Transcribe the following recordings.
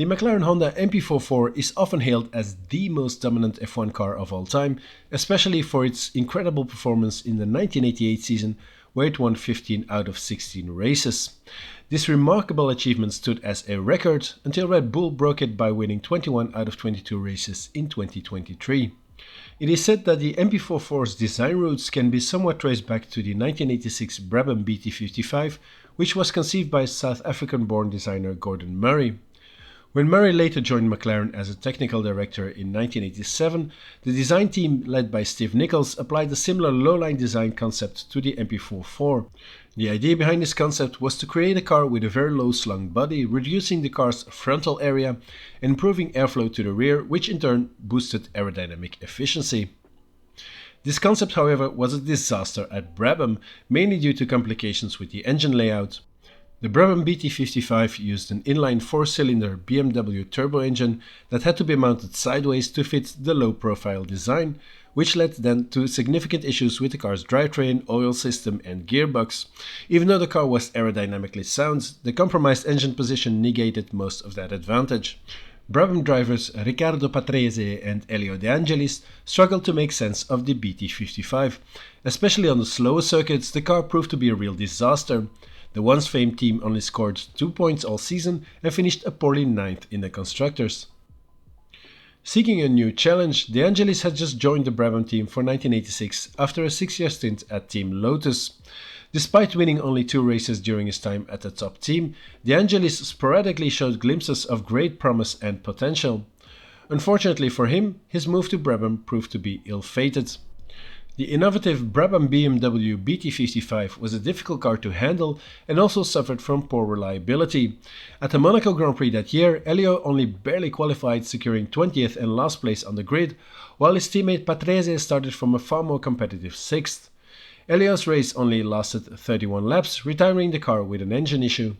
The McLaren Honda MP44 is often hailed as the most dominant F1 car of all time, especially for its incredible performance in the 1988 season, where it won 15 out of 16 races. This remarkable achievement stood as a record until Red Bull broke it by winning 21 out of 22 races in 2023. It is said that the MP44's design roots can be somewhat traced back to the 1986 Brabham BT55, which was conceived by South African-born designer Gordon Murray. When Murray later joined McLaren as a technical director in 1987, the design team led by Steve Nichols applied a similar low-line design concept to the MP44. The idea behind this concept was to create a car with a very low slung body, reducing the car's frontal area and improving airflow to the rear, which in turn boosted aerodynamic efficiency. This concept, however, was a disaster at Brabham, mainly due to complications with the engine layout. The Brabham BT55 used an inline 4-cylinder BMW turbo engine that had to be mounted sideways to fit the low-profile design, which led then to significant issues with the car's drivetrain, oil system and gearbox. Even though the car was aerodynamically sound, the compromised engine position negated most of that advantage. Brabham drivers Riccardo Patrese and Elio De Angelis struggled to make sense of the BT55. Especially on the slower circuits, the car proved to be a real disaster. The once famed team only scored 2 points all season and finished a poorly 9th in the Constructors. Seeking a new challenge, De Angelis had just joined the Brabham team for 1986 after a 6-year stint at Team Lotus. Despite winning only 2 races during his time at the top team, De Angelis sporadically showed glimpses of great promise and potential. Unfortunately for him, his move to Brabham proved to be ill-fated. The innovative Brabham BMW BT55 was a difficult car to handle and also suffered from poor reliability. At the Monaco Grand Prix that year, Elio only barely qualified, securing 20th and last place on the grid, while his teammate Patrese started from a far more competitive 6th. Elio's race only lasted 31 laps, retiring the car with an engine issue.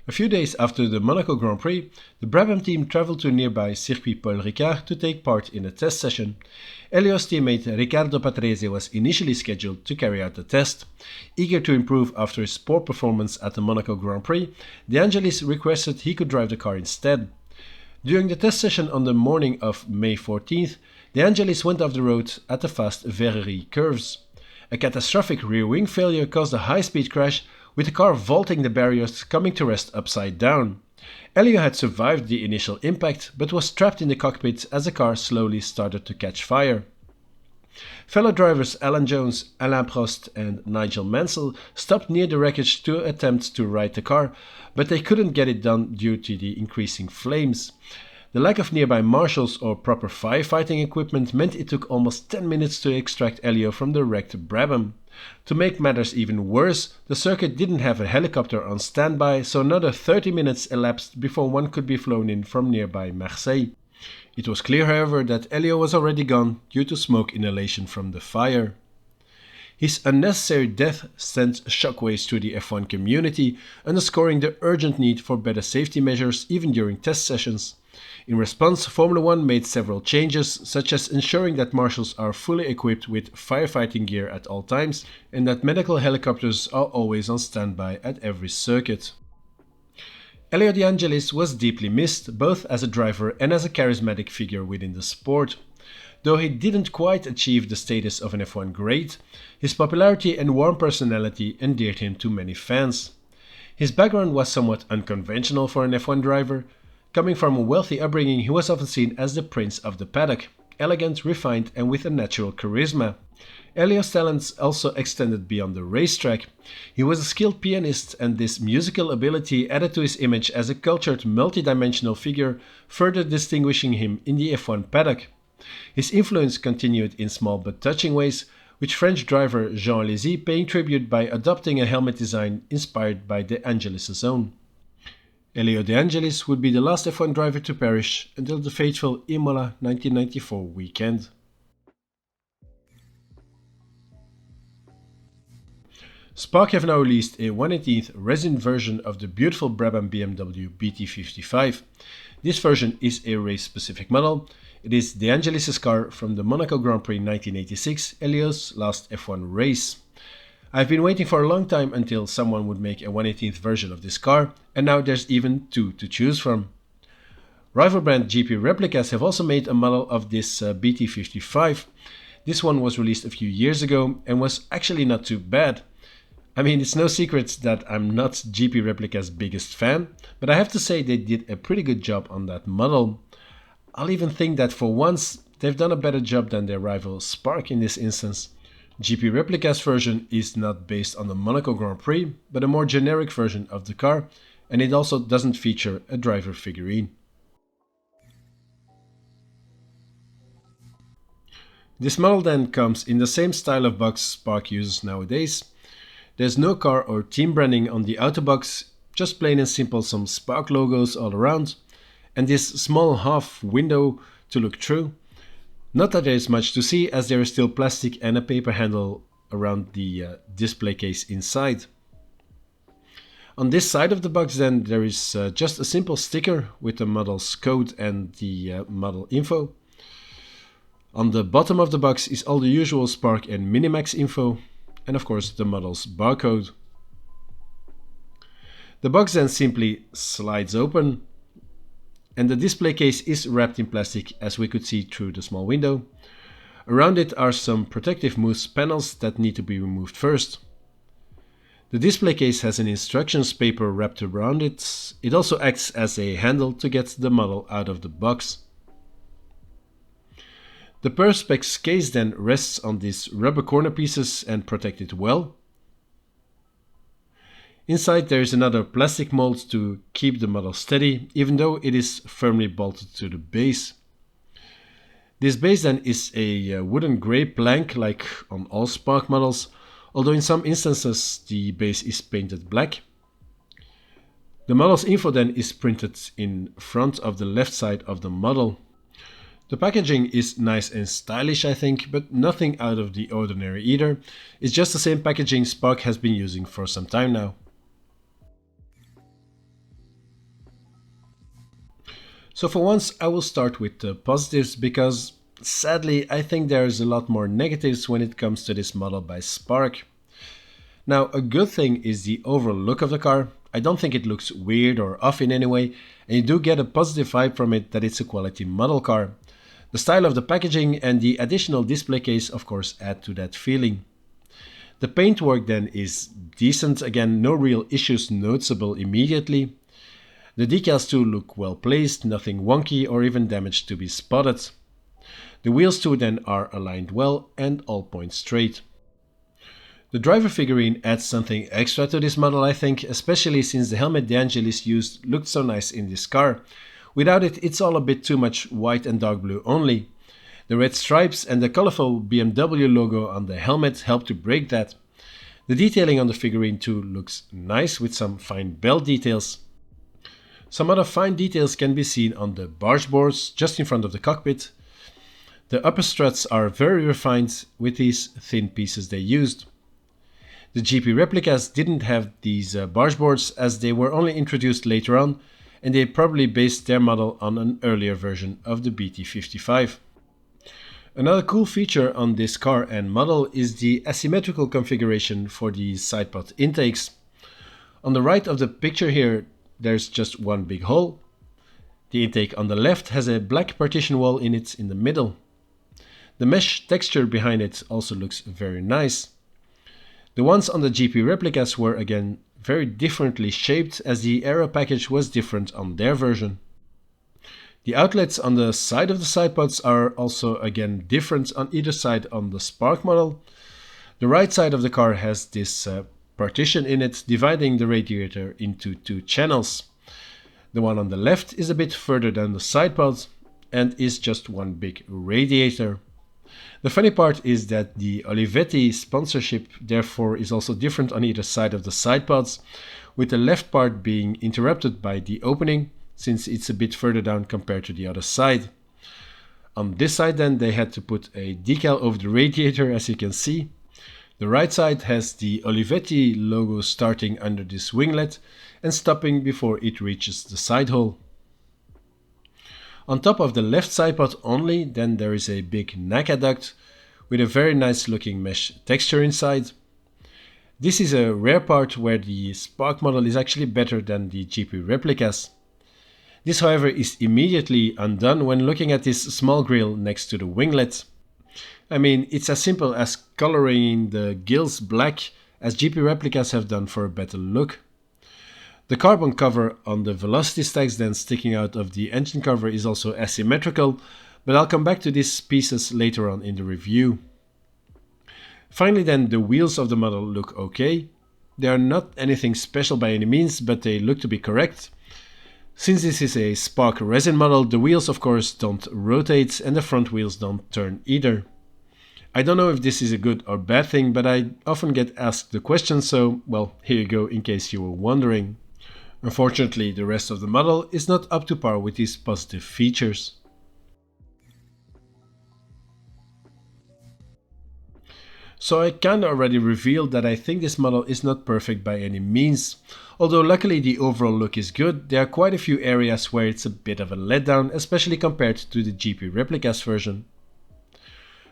A few days after the Monaco Grand Prix, the Brabham team travelled to nearby Circuit Paul Ricard to take part in a test session. Elio's teammate Riccardo Patrese was initially scheduled to carry out the test. Eager to improve after his poor performance at the Monaco Grand Prix, De Angelis requested he could drive the car instead. During the test session on the morning of May 14th, De Angelis went off the road at the fast Verrerie curves. A catastrophic rear wing failure caused a high-speed crash, with the car vaulting the barriers, coming to rest upside down. Elio had survived the initial impact, but was trapped in the cockpit as the car slowly started to catch fire. Fellow drivers Alan Jones, Alain Prost and Nigel Mansell stopped near the wreckage to attempt to right the car, but they couldn't get it done due to the increasing flames. The lack of nearby marshals or proper firefighting equipment meant it took almost 10 minutes to extract Elio from the wrecked Brabham. To make matters even worse, the circuit didn't have a helicopter on standby, so another 30 minutes elapsed before one could be flown in from nearby Marseille. It was clear, however, that Elio was already gone due to smoke inhalation from the fire. His unnecessary death sent shockwaves through the F1 community, underscoring the urgent need for better safety measures even during test sessions. In response, Formula One made several changes, such as ensuring that marshals are fully equipped with firefighting gear at all times and that medical helicopters are always on standby at every circuit. Elio De Angelis was deeply missed, both as a driver and as a charismatic figure within the sport. Though he didn't quite achieve the status of an F1 great, his popularity and warm personality endeared him to many fans. His background was somewhat unconventional for an F1 driver. Coming from a wealthy upbringing, he was often seen as the prince of the paddock, elegant, refined and with a natural charisma. Elio's talents also extended beyond the racetrack. He was a skilled pianist, and this musical ability added to his image as a cultured, multidimensional figure, further distinguishing him in the F1 paddock. His influence continued in small but touching ways, with French driver Jean Alesi paying tribute by adopting a helmet design inspired by De Angelis' own. Elio De Angelis would be the last F1 driver to perish until the fateful Imola 1994 weekend. Spark have now released a 1/18th resin version of the beautiful Brabham BMW BT55. This version is a race-specific model. It is De Angelis' car from the Monaco Grand Prix 1986, Elio's last F1 race. I've been waiting for a long time until someone would make a 1/18th version of this car, and now there's even two to choose from. Rival brand GP Replicas have also made a model of this BT55. This one was released a few years ago and was actually not too bad. I mean, it's no secret that I'm not GP Replica's biggest fan, but I have to say they did a pretty good job on that model. I'll even think that for once they've done a better job than their rival Spark in this instance. GP Replica's version is not based on the Monaco Grand Prix, but a more generic version of the car, and it also doesn't feature a driver figurine. This model then comes in the same style of box Spark uses nowadays. There's no car or team branding on the outer box, just plain and simple some Spark logos all around, and this small half window to look through. Not that there is much to see, as there is still plastic and a paper handle around the display case inside. On this side of the box then there is just a simple sticker with the model's code and the model info. On the bottom of the box is all the usual Spark and Minimax info, and of course the model's barcode. The box then simply slides open, and the display case is wrapped in plastic, as we could see through the small window. Around it are some protective mousse panels that need to be removed first. The display case has an instructions paper wrapped around it. It also acts as a handle to get the model out of the box. The Perspex case then rests on these rubber corner pieces and protect it well. Inside there is another plastic mold to keep the model steady, even though it is firmly bolted to the base. This base then is a wooden grey plank like on all Spark models, although in some instances the base is painted black. The model's info then is printed in front of the left side of the model. The packaging is nice and stylish, I think, but nothing out of the ordinary either. It's just the same packaging Spark has been using for some time now. So for once I will start with the positives, because sadly I think there's a lot more negatives when it comes to this model by Spark. Now, a good thing is the overall look of the car. I don't think it looks weird or off in any way, and you do get a positive vibe from it that it's a quality model car. The style of the packaging and the additional display case of course add to that feeling. The paintwork then is decent, again no real issues noticeable immediately. The decals too look well placed, nothing wonky or even damaged to be spotted. The wheels too then are aligned well and all point straight. The driver figurine adds something extra to this model, I think, especially since the helmet De Angelis used looked so nice in this car. Without it, it's all a bit too much white and dark blue only. The red stripes and the colorful BMW logo on the helmet help to break that. The detailing on the figurine too looks nice with some fine belt details. Some other fine details can be seen on the barge boards just in front of the cockpit. The upper struts are very refined with these thin pieces they used. The GP Replicas didn't have these barge boards, as they were only introduced later on, and they probably based their model on an earlier version of the BT55. Another cool feature on this car and model is the asymmetrical configuration for the sidepod intakes. On the right of the picture here, there's just one big hole. The intake on the left has a black partition wall in it in the middle. The mesh texture behind it also looks very nice. The ones on the GP Replicas were again very differently shaped, as the aero package was different on their version. The outlets on the side of the sidepods are also again different on either side on the Spark model. The right side of the car has this partition in it, dividing the radiator into two channels. The one on the left is a bit further than the sidepods and is just one big radiator. The funny part is that the Olivetti sponsorship therefore is also different on either side of the sidepods, with the left part being interrupted by the opening, since it's a bit further down compared to the other side. On this side then they had to put a decal over the radiator, as you can see. The right side has the Olivetti logo starting under this winglet and stopping before it reaches the side hole. On top of the left sidepod only, then there is a big NACA duct with a very nice looking mesh texture inside. This is a rare part where the Spark model is actually better than the GP Replicas. This, however, is immediately undone when looking at this small grille next to the winglet. I mean, it's as simple as coloring the gills black, as GP replicas have done for a better look. The carbon cover on the velocity stacks then sticking out of the engine cover is also asymmetrical, but I'll come back to these pieces later on in the review. Finally then, the wheels of the model look okay. They are not anything special by any means, but they look to be correct. Since this is a Spark Resin model, the wheels of course don't rotate and the front wheels don't turn either. I don't know if this is a good or bad thing, but I often get asked the question, so well, here you go in case you were wondering. Unfortunately, the rest of the model is not up to par with these positive features. So I kinda already revealed that I think this model is not perfect by any means. Although luckily the overall look is good, there are quite a few areas where it's a bit of a letdown, especially compared to the GP Replicas version.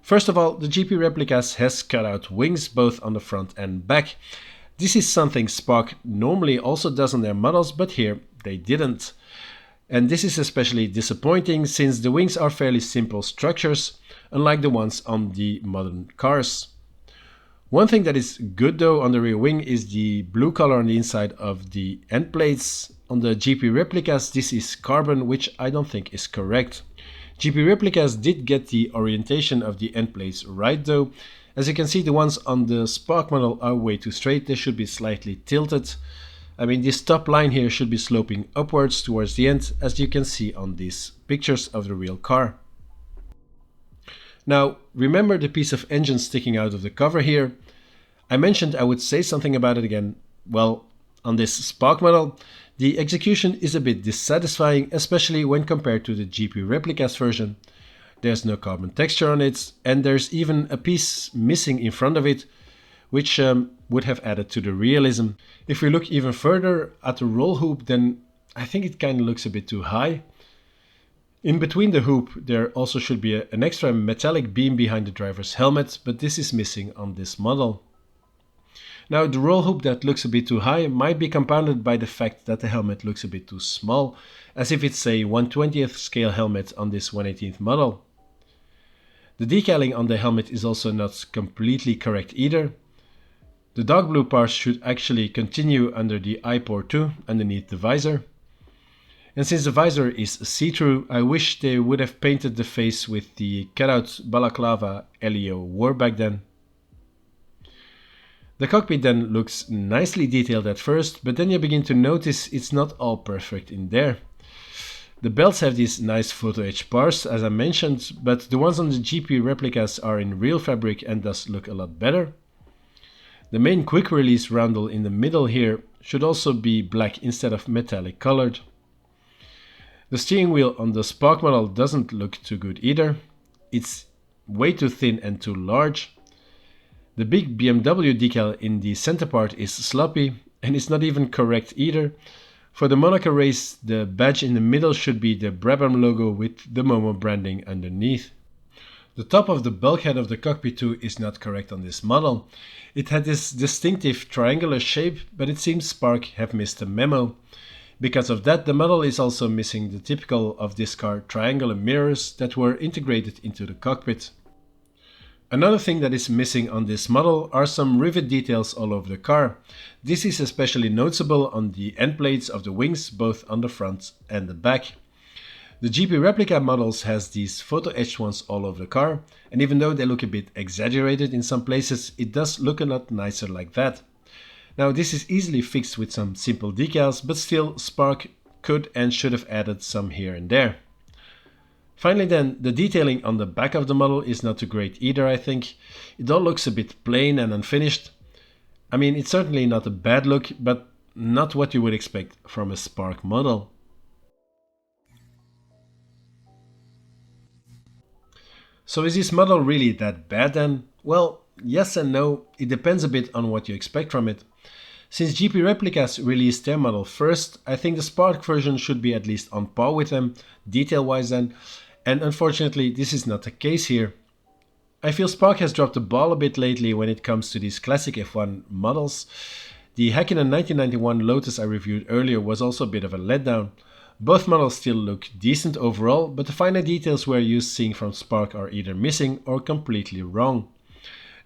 First of all, the GP Replicas has cut out wings both on the front and back. This is something Spark normally also does on their models, but here they didn't. And this is especially disappointing since the wings are fairly simple structures, unlike the ones on the modern cars. One thing that is good though on the rear wing is the blue color on the inside of the end plates. On the GP Replicas this is carbon, which I don't think is correct. GP Replicas did get the orientation of the end plates right though. As you can see, the ones on the Spark model are way too straight, they should be slightly tilted. I mean, this top line here should be sloping upwards towards the end, as you can see on these pictures of the real car. Now, remember the piece of engine sticking out of the cover here? I mentioned I would say something about it again. Well, on this Spark model, the execution is a bit dissatisfying, especially when compared to the GP Replicas version. There's no carbon texture on it, and there's even a piece missing in front of it, which would have added to the realism. If we look even further at the roll hoop, then I think it kind of looks a bit too high. In between the hoop, there also should be an extra metallic beam behind the driver's helmet, but this is missing on this model. Now, the roll hoop that looks a bit too high might be compounded by the fact that the helmet looks a bit too small, as if it's a 1/20th scale helmet on this 1/18th model. The decaling on the helmet is also not completely correct either. The dark blue parts should actually continue under the eye port too, underneath the visor. And since the visor is see-through, I wish they would have painted the face with the cutout balaclava Elio wore back then. The cockpit then looks nicely detailed at first, but then you begin to notice it's not all perfect in there. The belts have these nice photo etched bars, as I mentioned, but the ones on the GP Replicas are in real fabric and thus look a lot better. The main quick release roundel in the middle here should also be black instead of metallic colored. The steering wheel on the Spark model doesn't look too good either. It's way too thin and too large. The big BMW decal in the center part is sloppy, and it's not even correct either. For the Monaco race, the badge in the middle should be the Brabham logo with the Momo branding underneath. The top of the bulkhead of the cockpit too is not correct on this model. It had this distinctive triangular shape, but it seems Spark have missed a memo. Because of that, the model is also missing the typical of this car triangular mirrors that were integrated into the cockpit. Another thing that is missing on this model are some rivet details all over the car. This is especially noticeable on the end plates of the wings, both on the front and the back. The GP Replica models has these photo etched ones all over the car, and even though they look a bit exaggerated in some places, it does look a lot nicer like that. Now, this is easily fixed with some simple decals, but still Spark could and should have added some here and there. Finally then, the detailing on the back of the model is not too great either, I think. It all looks a bit plain and unfinished. I mean, it's certainly not a bad look, but not what you would expect from a Spark model. So is this model really that bad then? Well, yes and no, it depends a bit on what you expect from it. Since GP Replicas released their model first, I think the Spark version should be at least on par with them, detail-wise then, and unfortunately this is not the case here. I feel Spark has dropped the ball a bit lately when it comes to these classic F1 models. The Häkkinen 1991 Lotus I reviewed earlier was also a bit of a letdown. Both models still look decent overall, but the finer details we're used seeing from Spark are either missing or completely wrong.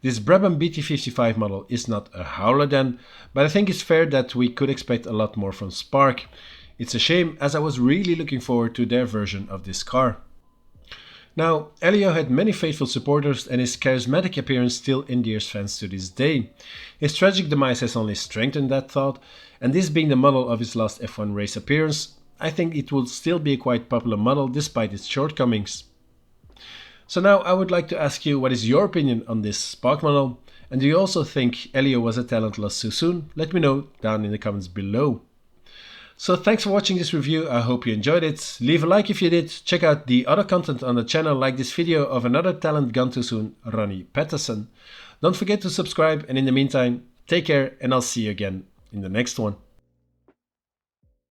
This Brabham BT55 model is not a howler then, but I think it's fair that we could expect a lot more from Spark. It's a shame, as I was really looking forward to their version of this car. Now, Elio had many faithful supporters and his charismatic appearance still endears fans to this day. His tragic demise has only strengthened that thought, and this being the model of his last F1 race appearance, I think it will still be a quite popular model despite its shortcomings. So now I would like to ask you, what is your opinion on this Spark model? And do you also think Elio was a talent lost so soon? Let me know down in the comments below. So thanks for watching this review, I hope you enjoyed it. Leave a like if you did, check out the other content on the channel like this video of another talent gone too soon, Ronnie Patterson. Don't forget to subscribe, and in the meantime, take care and I'll see you again in the next one.